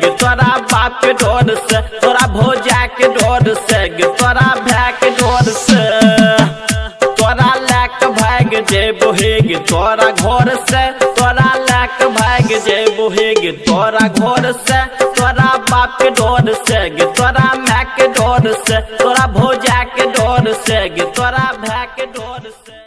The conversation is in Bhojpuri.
तोरा बाप के डोर से, तोरा भौजा के डोर से, तोरा भाई के डोर से, तोरा लैक भाग जेबो हेग तोरा घर से, तोरा लैक भाग जेबो हेग तोरा घर से, तोरा बाप के डोर से, तोरा माँ के डोर से, तोरा भौजा के डोर से।